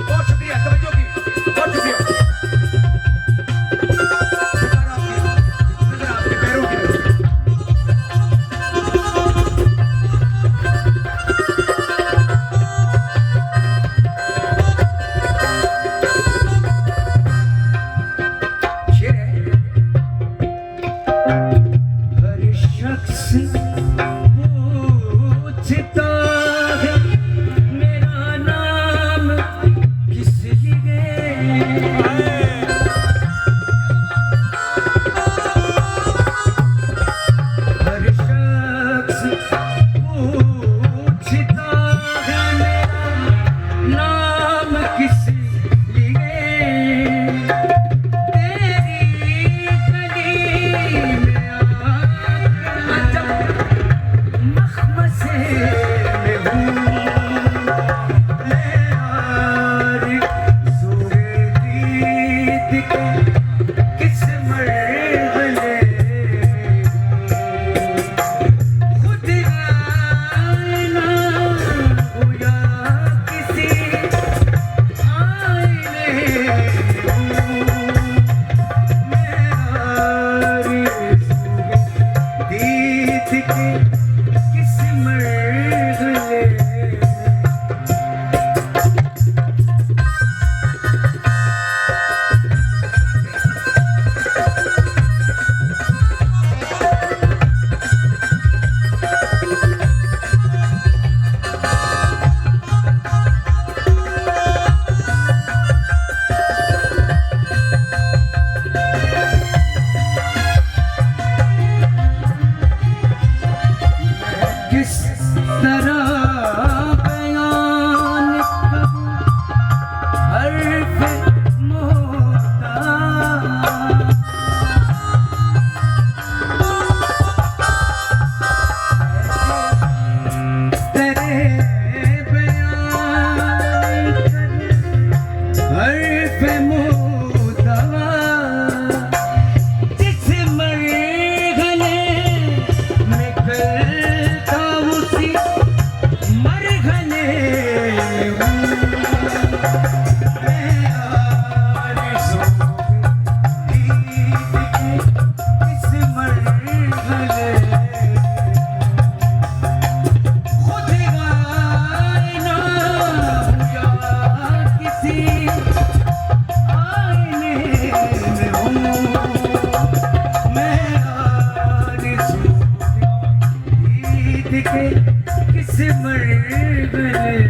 बहुत शुक्रिया तवज्जो की, बहुत शुक्रिया। नजर आपके पैरों की नजर। शेर है, हर शख्स पूछता है मेरा नाम किस लिए, हर शख्स पूछता है मेरा नाम किस लिए, तेरी गली में आकर मखमसे में हूँ, ले यार ज़ोरे दीद के किस मरहले खुद आईना हो या किसी आईने हूँ, मैं यार ज़ोरे दीद के किस मरहले किस तरह बयान करूं हर्फ मोहताज, तेरे बयान करूं हर्फ मोहताज, जिस मरहले में करता उसी मरहले में हूँ, मैं यार ज़ोरे दीद के किस मरहले खुद आईना हूँ या किसी आईने में हूँ, मैं यार ज़ोरे दीद के किस मरहले